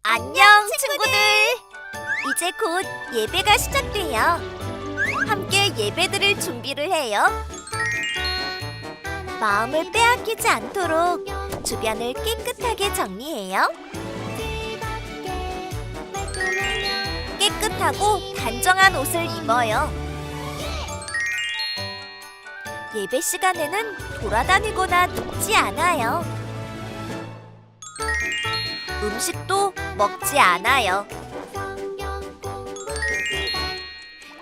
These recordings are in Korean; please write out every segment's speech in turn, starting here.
안녕, 친구들! 이제 곧 예배가 시작돼요. 함께 예배드릴 준비를 해요. 마음을 빼앗기지 않도록 주변을 깨끗하게 정리해요. 깨끗하고 단정한 옷을 입어요. 예배 시간에는 돌아다니거나 눕지 않아요. 음식도 먹지 않아요.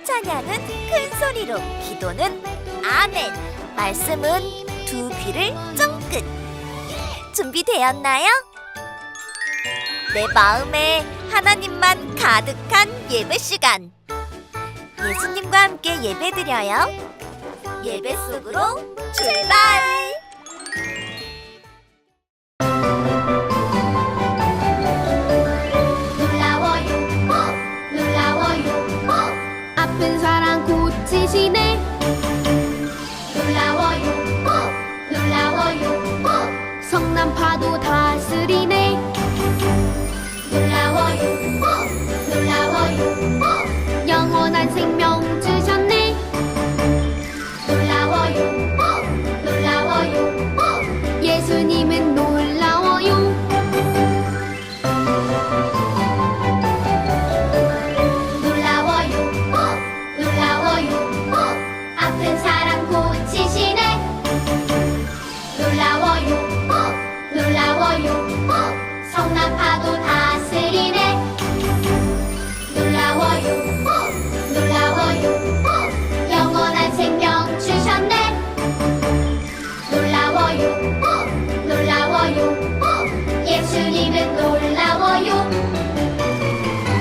찬양은 큰 소리로, 기도는 아멘, 말씀은 두 귀를 쫑긋. 준비되었나요? 내 마음에 하나님만 가득한 예배 시간. 예수님과 함께 예배드려요. 예배 속으로 출발! 아픈 사랑 고치시네. 놀라워요. 성난 파도 다스리네. 놀라워요. 영원한 생명 주셨네. 놀라워요. 예수님은 놀라워요. 아픈 사람 고치시네. 놀라워요. 성난 파도 다스리네. 놀라워요. 영원한 생명 주셨네. 놀라워요. 예수님은 놀라워요.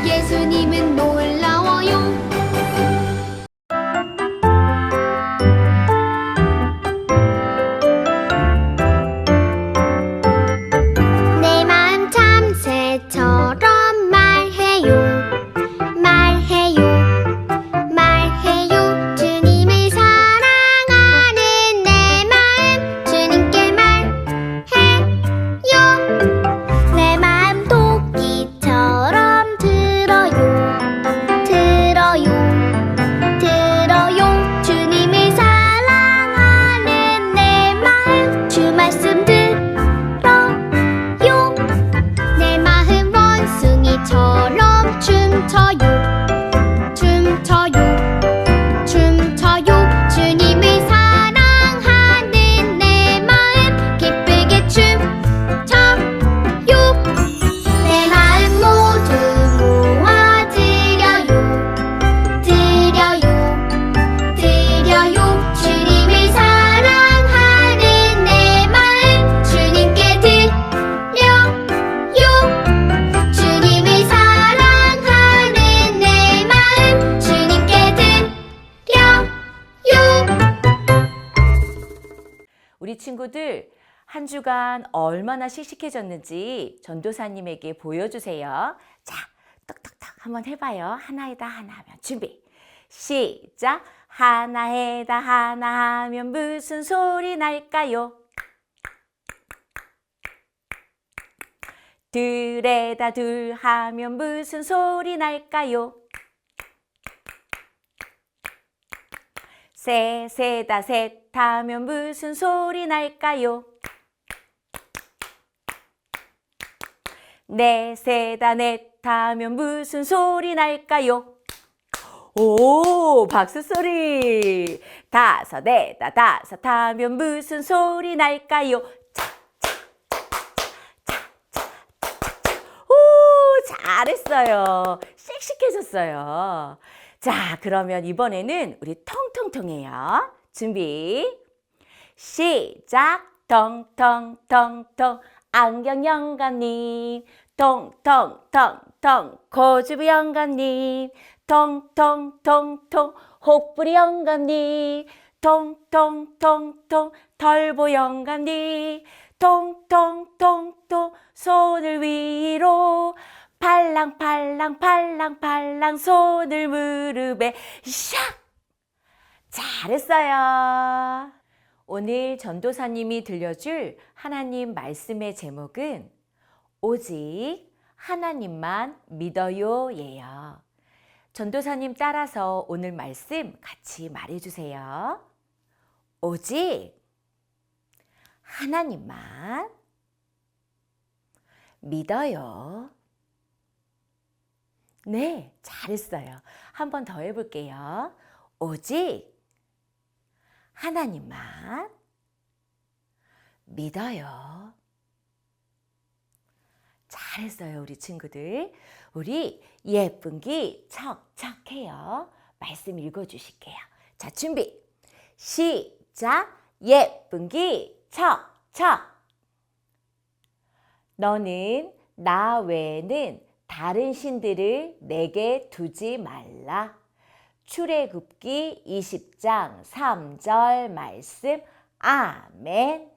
예수님은 놀라워요. 내 마음 참새처럼 말해요. 주님을 사랑하는 내 마음 주님께 말해요. 내 마음 토끼처럼 들어요. 주님을 사랑하는 내 마음 주 말씀 들어요. 내 마음 원숭이처럼 춤춰요. 주님을 사랑하는 내 마음 기쁘게 춤춰요. 내 마음 모두 모아 드려요. 주님을 사랑하는 내 마음 주님께 드려요. 주님을 사랑하는 내 마음 주님께 드려요. 우리 친구들 한 주간 얼마나 씩씩해졌는지 전도사님에게 보여주세요. 자, 톡톡톡 한번 해봐요. 하나에다 하나 하면 준비. 시작. 하나에다 하나 하면 무슨 소리 날까요? 둘에다 둘 하면 무슨 소리 날까요? 셋에다 셋 하면 무슨 소리 날까요? 넷에다 넷 하면 무슨 소리 날까요? 오, 박수 소리. 다섯에다 다섯 하면 무슨 소리 날까요? 오, 잘했어요. 씩씩해졌어요. 자, 그러면 이번에는 우리 통통통해요. 준비. 시작. 통통통통 안경 영감님. 통통통통 고주부 영감님. 통통통통 혹부리 영감님. 통통통통 털보 영감님. 통통통통 손을 위로 팔랑팔랑 손을 무릎에 샥! 잘했어요. 오늘 전도사님이 들려줄 하나님 말씀의 제목은 오직 하나님만 믿어요 예요. 전도사님 따라서 오늘 말씀 같이 말해주세요. 오직 하나님만 믿어요. 네, 잘했어요. 한 번 더 해볼게요. 오직 하나님만 믿어요. 잘했어요, 우리 친구들. 우리 예쁜 기 척척해요. 말씀 읽어주실게요. 자, 준비. 시작. 예쁜 기 척척. 너는 나 외에는 다른 신들을 내게 두지 말라. 출애굽기 20장 3절 말씀. 아멘.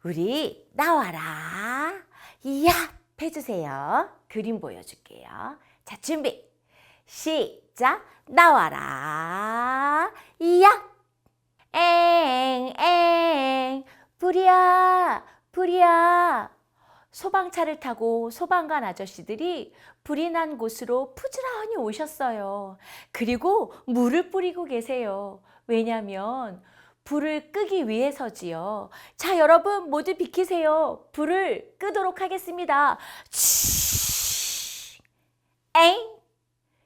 우리 나와라. 야 해주세요. 그림 보여줄게요. 자, 준비. 시작. 나와라. 야. 엥 불이야 불이야. 소방차를 타고 소방관 아저씨들이 불이 난 곳으로 부지런히 오셨어요. 그리고 물을 뿌리고 계세요. 왜냐하면 불을 끄기 위해서지요. 자, 여러분 모두 비키세요. 불을 끄도록 하겠습니다. 엥?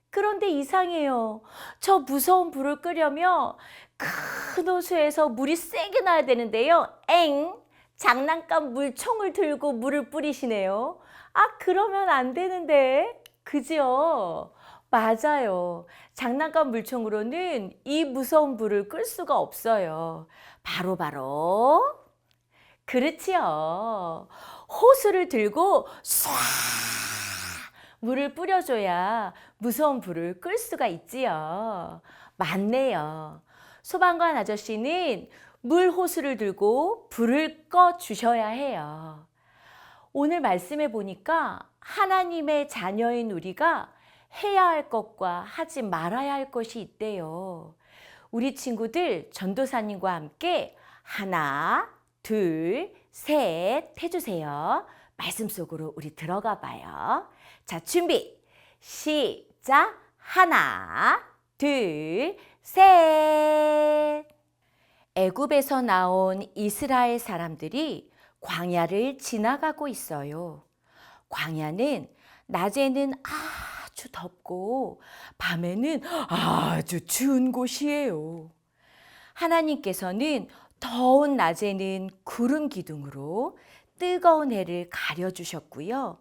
그런데 이상해요. 저 무서운 불을 끄려면 큰 호수에서 물이 세게 나야 되는데요. 엥? 장난감 물총을 들고 물을 뿌리시네요. 아, 그러면 안 되는데. 그지요? 맞아요. 장난감 물총으로는 이 무서운 불을 끌 수가 없어요. 바로 그렇지요. 호수를 들고 쏴 물을 뿌려줘야 무서운 불을 끌 수가 있지요. 맞네요. 소방관 아저씨는 물 호수를 들고 불을 꺼 주셔야 해요. 오늘 말씀해 보니까 하나님의 자녀인 우리가 해야 할 것과 하지 말아야 할 것이 있대요. 우리 친구들 전도사님과 함께 하나, 둘, 셋 해주세요. 말씀 속으로 우리 들어가 봐요. 자, 준비. 시작. 하나, 둘, 셋. 애굽에서 나온 이스라엘 사람들이 광야를 지나가고 있어요. 광야는 낮에는 아주 덥고 밤에는 아주 추운 곳이에요. 하나님께서는 더운 낮에는 구름 기둥으로 뜨거운 해를 가려주셨고요.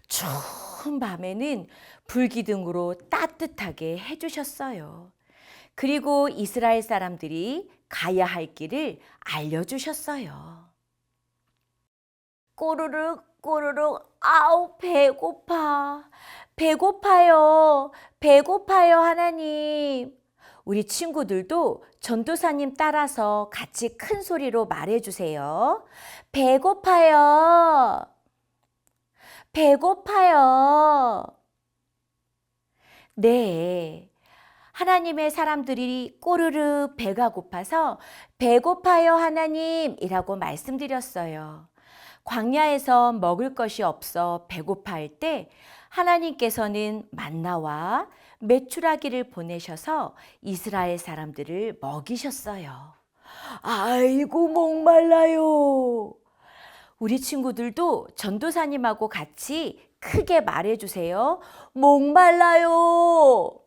추운 밤에는 불기둥으로 따뜻하게 해주셨어요. 그리고 이스라엘 사람들이 가야 할 길을 알려주셨어요. 꼬르륵 꼬르륵 아우 배고파. 배고파요. 배고파요 하나님. 우리 친구들도 전도사님 따라서 같이 큰 소리로 말해주세요. 배고파요. 배고파요. 네. 하나님의 사람들이 꼬르르 배가 고파서 배고파요 하나님이라고 말씀드렸어요. 광야에서 먹을 것이 없어 배고파할 때 하나님께서는 만나와 메추라기를 보내셔서 이스라엘 사람들을 먹이셨어요. 아이고 목말라요. 우리 친구들도 전도사님하고 같이 크게 말해주세요. 목말라요.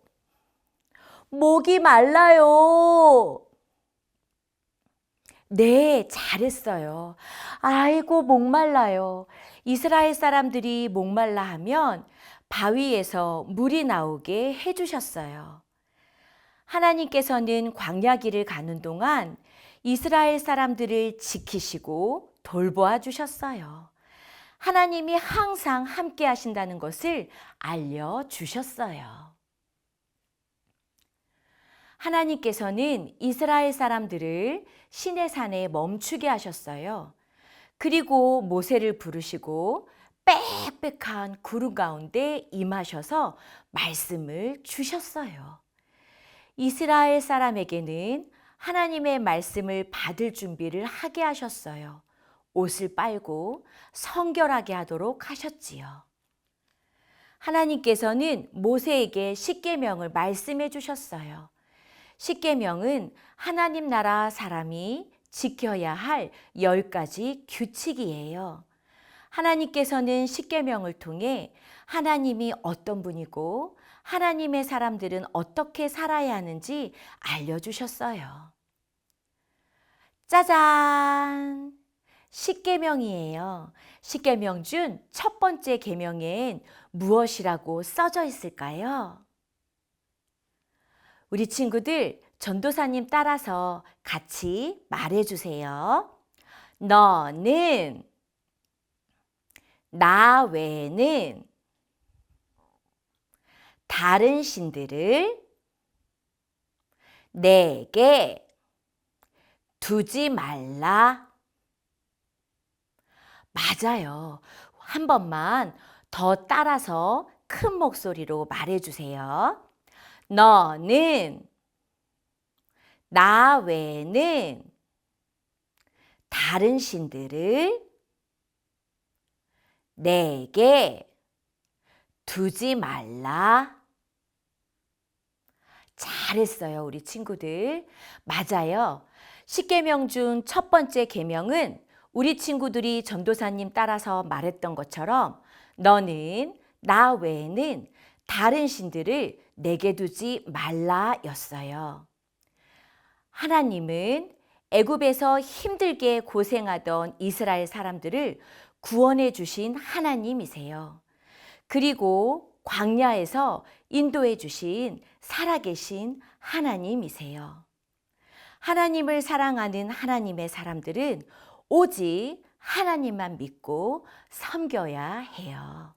목이 말라요. 네, 잘했어요. 아이고, 목말라요. 이스라엘 사람들이 목말라 하면 바위에서 물이 나오게 해주셨어요. 하나님께서는 광야 길을 가는 동안 이스라엘 사람들을 지키시고 돌보아 주셨어요. 하나님이 항상 함께 하신다는 것을 알려주셨어요. 하나님께서는 이스라엘 사람들을 시내산에 멈추게 하셨어요. 그리고 모세를 부르시고 빽빽한 구름 가운데 임하셔서 말씀을 주셨어요. 이스라엘 사람에게는 하나님의 말씀을 받을 준비를 하게 하셨어요. 옷을 빨고 성결하게 하도록 하셨지요. 하나님께서는 모세에게 십계명을 말씀해 주셨어요. 십계명은 하나님 나라 사람이 지켜야 할 10가지 규칙이에요. 하나님께서는 십계명을 통해 하나님이 어떤 분이고 하나님의 사람들은 어떻게 살아야 하는지 알려주셨어요. 짜잔! 십계명이에요. 십계명 중 첫 번째 계명엔 무엇이라고 써져 있을까요? 우리 친구들 전도사님 따라서 같이 말해주세요. 너는 나 외에는 다른 신들을 내게 두지 말라. 맞아요. 한 번만 더 따라서 큰 목소리로 말해주세요. 너는 나 외에는 다른 신들을 내게 두지 말라. 잘했어요, 우리 친구들. 맞아요. 십계명 중 첫 번째 계명은 우리 친구들이 전도사님 따라서 말했던 것처럼 너는 나 외에는 다른 신들을 내게 두지 말라였어요. 하나님은 애굽에서 힘들게 고생하던 이스라엘 사람들을 구원해 주신 하나님이세요. 그리고 광야에서 인도해 주신 살아계신 하나님이세요. 하나님을 사랑하는 하나님의 사람들은 오직 하나님만 믿고 섬겨야 해요.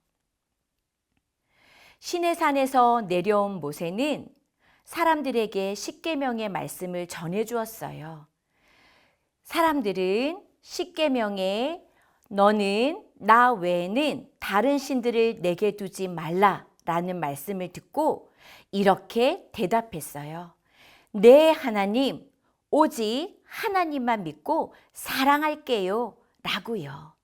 시내산에서 내려온 모세는 사람들에게 십계명의 말씀을 전해 주었어요. 사람들은 십계명에 너는 나 외에는 다른 신들을 내게 두지 말라라는 말씀을 듣고 이렇게 대답했어요. 네, 하나님, 오직 하나님만 믿고 사랑할게요 라고요.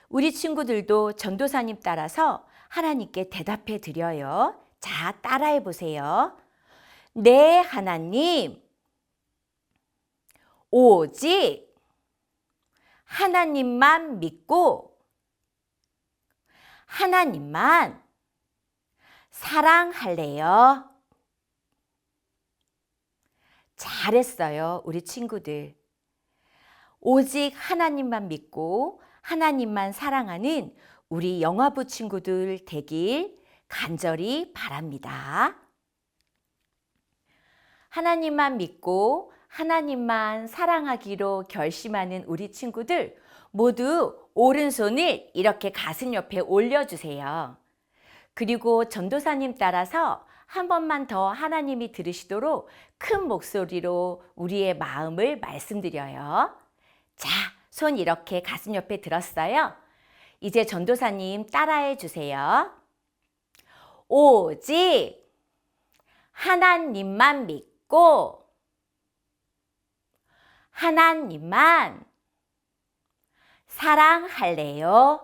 우리 친구들도 전도사님 따라서 하나님께 대답해 드려요. 자, 따라해 보세요. 네, 하나님, 오직 하나님만 믿고 하나님만 사랑할래요. 잘했어요, 우리 친구들. 오직 하나님만 믿고 하나님만 사랑하는 우리 영화부 친구들 되길 간절히 바랍니다. 하나님만 믿고 하나님만 사랑하기로 결심하는 우리 친구들 모두 오른손을 이렇게 가슴 옆에 올려주세요. 그리고 전도사님 따라서 한 번만 더 하나님이 들으시도록 큰 목소리로 우리의 마음을 말씀드려요. 자, 손 이렇게 가슴 옆에 들었어요. 이제 전도사님 따라해 주세요. 오직 하나님만 믿고 하나님만 사랑할래요.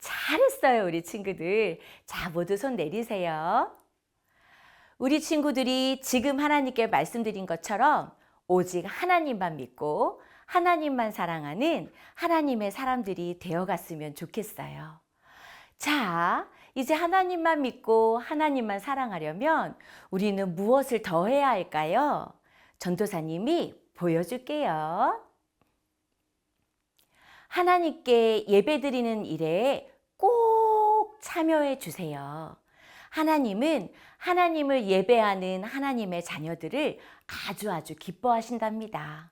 잘했어요, 우리 친구들. 자, 모두 손 내리세요. 우리 친구들이 지금 하나님께 말씀드린 것처럼 오직 하나님만 믿고 하나님만 사랑하는 하나님의 사람들이 되어갔으면 좋겠어요. 자, 이제 하나님만 믿고 하나님만 사랑하려면 우리는 무엇을 더 해야 할까요? 전도사님이 보여줄게요. 하나님께 예배드리는 일에 꼭 참여해 주세요. 하나님은 하나님을 예배하는 하나님의 자녀들을 아주 기뻐하신답니다.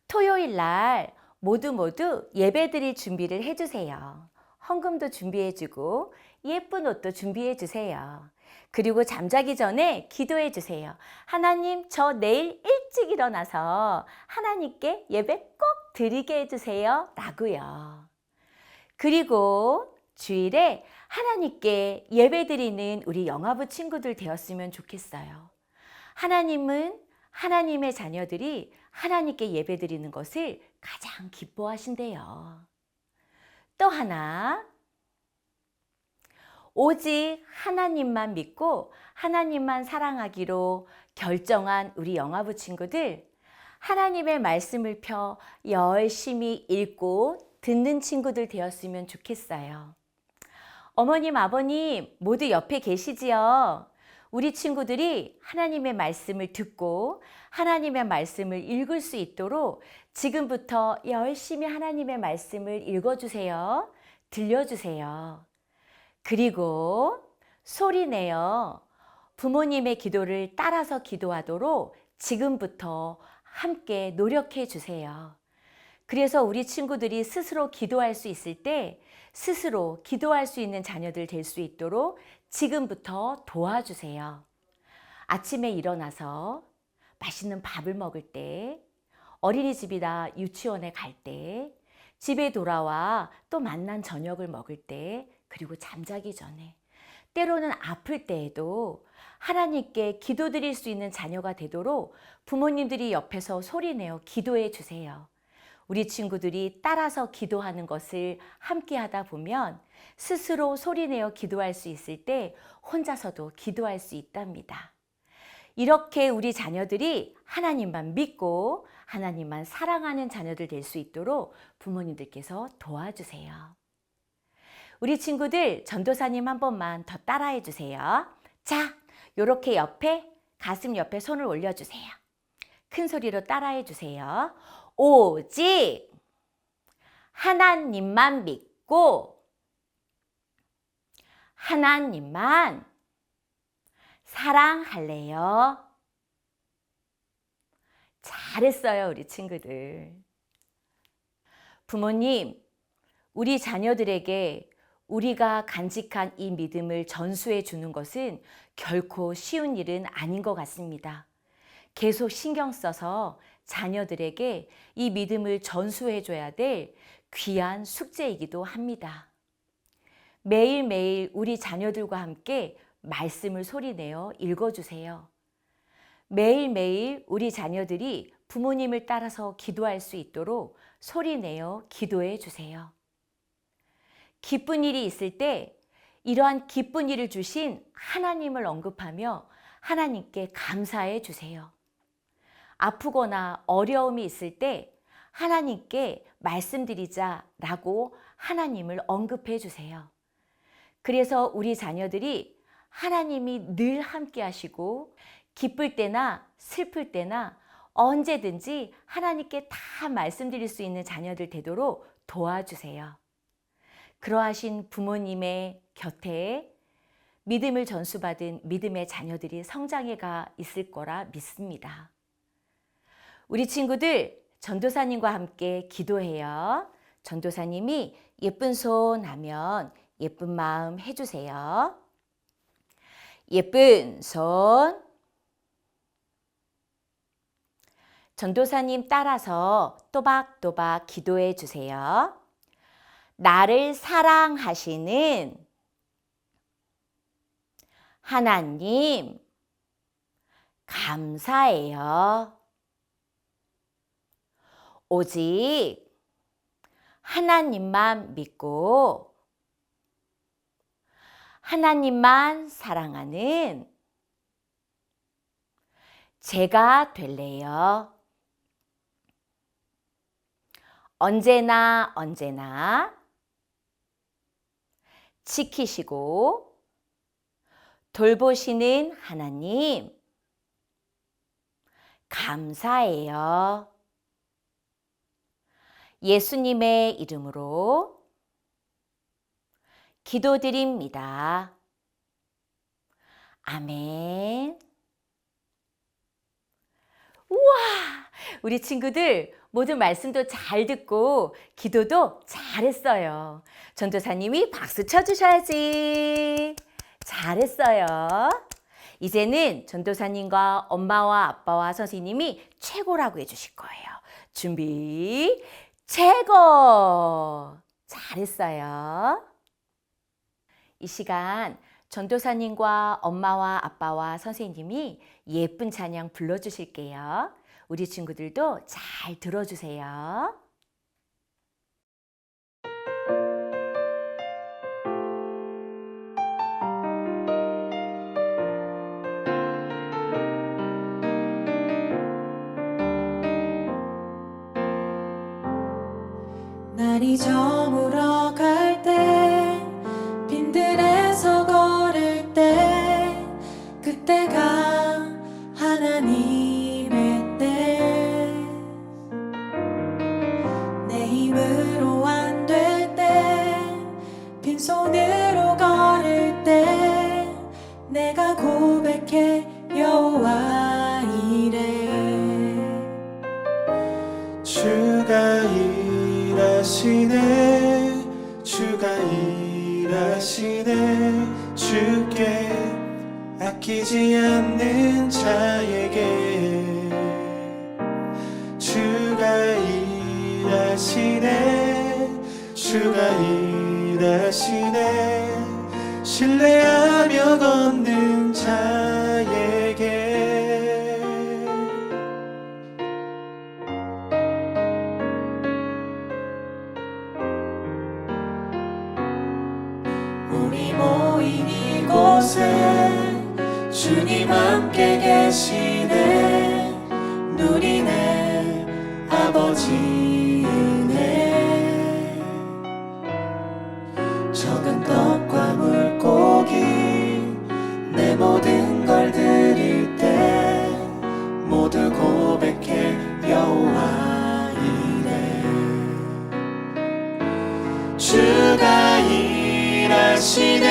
토요일 날 모두 예배드릴 준비를 해주세요. 헌금도 준비해주고 예쁜 옷도 준비해주세요. 그리고 잠자기 전에 기도해 주세요. 하나님, 저 내일 일찍 일어나서 하나님께 예배 꼭 드리게 해주세요 라고요. 그리고 주일에 하나님께 예배 드리는 우리 영화부 친구들 되었으면 좋겠어요. 하나님은 하나님의 자녀들이 하나님께 예배 드리는 것을 가장 기뻐하신대요. 또 하나, 오직 하나님만 믿고 하나님만 사랑하기로 결정한 우리 영아부 친구들, 하나님의 말씀을 펴 열심히 읽고 듣는 친구들 되었으면 좋겠어요. 어머님, 아버님 모두 옆에 계시지요? 우리 친구들이 하나님의 말씀을 듣고 하나님의 말씀을 읽을 수 있도록 지금부터 열심히 하나님의 말씀을 읽어주세요. 들려주세요. 그리고 소리내어 부모님의 기도를 따라서 기도하도록 지금부터 함께 노력해 주세요. 그래서 우리 친구들이 스스로 기도할 수 있을 때 스스로 기도할 수 있는 자녀들 될 수 있도록 지금부터 도와주세요. 아침에 일어나서 맛있는 밥을 먹을 때, 어린이집이나 유치원에 갈 때, 집에 돌아와 또 맛난 저녁을 먹을 때, 그리고 잠자기 전에, 때로는 아플 때에도 하나님께 기도드릴 수 있는 자녀가 되도록 부모님들이 옆에서 소리내어 기도해 주세요. 우리 친구들이 따라서 기도하는 것을 함께 하다 보면 스스로 소리내어 기도할 수 있을 때 혼자서도 기도할 수 있답니다. 이렇게 우리 자녀들이 하나님만 믿고 하나님만 사랑하는 자녀들 될 수 있도록 부모님들께서 도와주세요. 우리 친구들 전도사님 한 번만 더 따라해 주세요. 자, 요렇게 옆에 가슴 옆에 손을 올려주세요. 큰 소리로 따라해 주세요. 오직 하나님만 믿고 하나님만 사랑할래요. 잘했어요, 우리 친구들. 부모님, 우리 자녀들에게 우리가 간직한 이 믿음을 전수해 주는 것은 결코 쉬운 일은 아닌 것 같습니다. 계속 신경 써서 자녀들에게 이 믿음을 전수해 줘야 될 귀한 숙제이기도 합니다. 매일매일 우리 자녀들과 함께 말씀을 소리내어 읽어주세요. 매일매일 우리 자녀들이 부모님을 따라서 기도할 수 있도록 소리내어 기도해 주세요. 기쁜 일이 있을 때 이러한 기쁜 일을 주신 하나님을 언급하며 하나님께 감사해 주세요. 아프거나 어려움이 있을 때 하나님께 말씀드리자라고 하나님을 언급해 주세요. 그래서 우리 자녀들이 하나님이 늘 함께 하시고 기쁠 때나 슬플 때나 언제든지 하나님께 다 말씀드릴 수 있는 자녀들 되도록 도와주세요. 그러하신 부모님의 곁에 믿음을 전수받은 믿음의 자녀들이 성장해 가 있을 거라 믿습니다. 우리 친구들 전도사님과 함께 기도해요. 전도사님이 예쁜 손 하면 예쁜 마음 해주세요. 예쁜 손. 전도사님 따라서 또박또박 기도해 주세요. 나를 사랑하시는 하나님, 감사해요. 오직 하나님만 믿고 하나님만 사랑하는 제가 될래요. 언제나 지키시고 돌보시는 하나님, 감사해요. 예수님의 이름으로 기도드립니다. 아멘. 우와! 우리 친구들 모두 말씀도 잘 듣고 기도도 잘했어요. 전도사님이 박수 쳐주셔야지. 잘했어요. 이제는 전도사님과 엄마와 아빠와 선생님이 최고라고 해주실 거예요. 준비, 최고! 잘했어요. 이 시간 전도사님과 엄마와 아빠와 선생님이 예쁜 찬양 불러주실게요. 우리 친구들도 잘 들어주세요. 날이 저물어 갈 때 빈들에서 걸을 때 그때가 하나님의 때 내 힘으로 안 될 때 빈손으로 걸을 때 내가 고백해 여호와 이래 주가 일하시네 주가 일하시네 주께 아끼지 않는 자에게 주가 일하시네 주가 일하시네 신뢰하며 걷는 자에게 우리 모인 이곳에 주님 함께 계시네 누리네 아버지 은혜 적은 떡과 물고기 내 모든 걸 드릴 때 모두 고백해 여호와 이래 주가 일하시네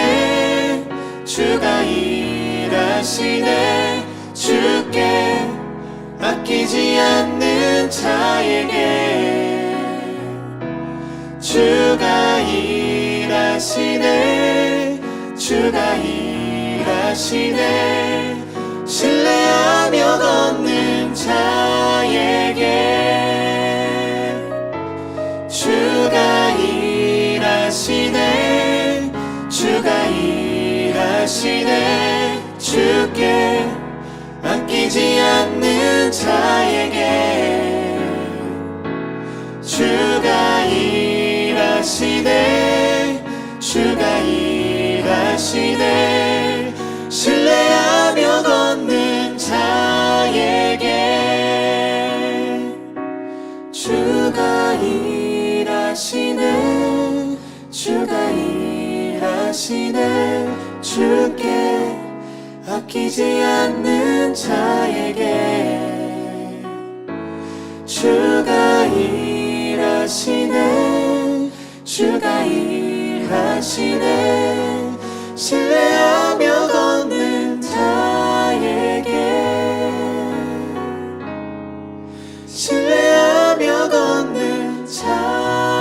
주가 일하시네 주께 아끼지 않는 자에게 주가 일하시네 주가 일하시네 신뢰하며 걷는 자에게 주가 일하시네 주가 일하시네 주께 아끼지 않는 자에게 주가 일하시네 주가 일하시네 신뢰하며 걷는 자에게 주가 일하시네 주가 일하시네 주께 아끼지 않는 자에게 주가 일하시네 주가 일하시네 신뢰하며 걷는 자에게 신뢰하며 걷는 자에게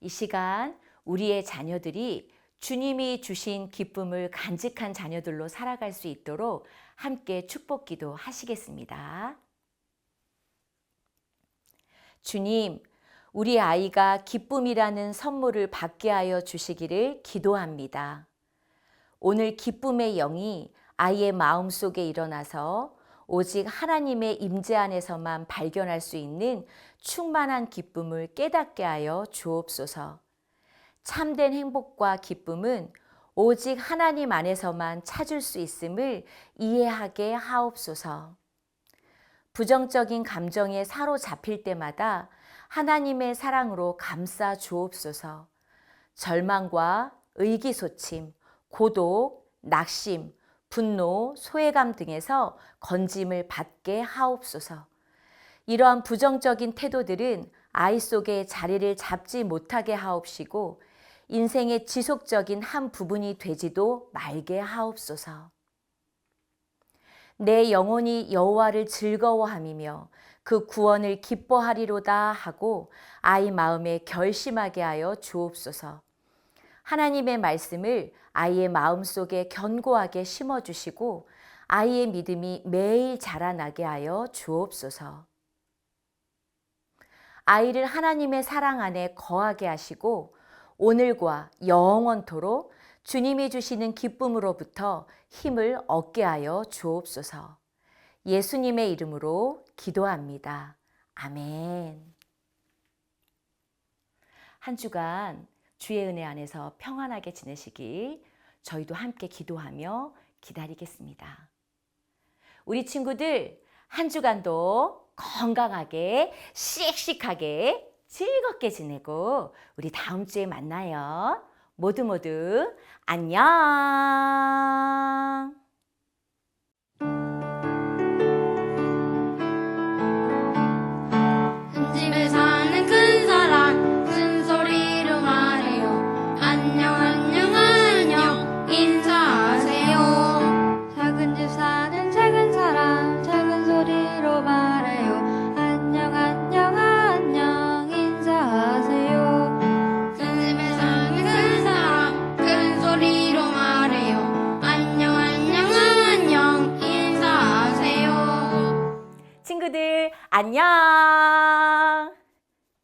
이 시간 우리의 자녀들이 주님이 주신 기쁨을 간직한 자녀들로 살아갈 수 있도록 함께 축복기도 하시겠습니다. 주님, 우리 아이가 기쁨이라는 선물을 받게 하여 주시기를 기도합니다. 오늘 기쁨의 영이 아이의 마음속에 일어나서 오직 하나님의 임재 안에서만 발견할 수 있는 충만한 기쁨을 깨닫게 하여 주옵소서. 참된 행복과 기쁨은 오직 하나님 안에서만 찾을 수 있음을 이해하게 하옵소서. 부정적인 감정에 사로잡힐 때마다 하나님의 사랑으로 감싸 주옵소서. 절망과 의기소침, 고독, 낙심, 분노, 소외감 등에서 건짐을 받게 하옵소서. 이러한 부정적인 태도들은 아이 속에 자리를 잡지 못하게 하옵시고 인생의 지속적인 한 부분이 되지도 말게 하옵소서. 내 영혼이 여호와를 즐거워함이며 그 구원을 기뻐하리로다 하고 아이 마음에 결심하게 하여 주옵소서. 하나님의 말씀을 아이의 마음속에 견고하게 심어주시고 아이의 믿음이 매일 자라나게 하여 주옵소서. 아이를 하나님의 사랑 안에 거하게 하시고 오늘과 영원토록 주님이 주시는 기쁨으로부터 힘을 얻게 하여 주옵소서. 예수님의 이름으로 기도합니다. 아멘. 한 주간 주의 은혜 안에서 평안하게 지내시길 저희도 함께 기도하며 기다리겠습니다. 우리 친구들 한 주간도 건강하게 씩씩하게 즐겁게 지내고 우리 다음 주에 만나요. 모두 안녕. 큰 집에 사는 큰 사람 큰 소리로 말해요. 안녕 안녕 안녕 인사하세요. 작은 집 사는 작은 사람 작은 소리로 말해요. 안녕 안녕 안녕 인사하세요. 큰 집에 사는 큰 사람 큰 소리로 말해요. 안녕 안녕 안녕 인사하세요. 친구들 안녕.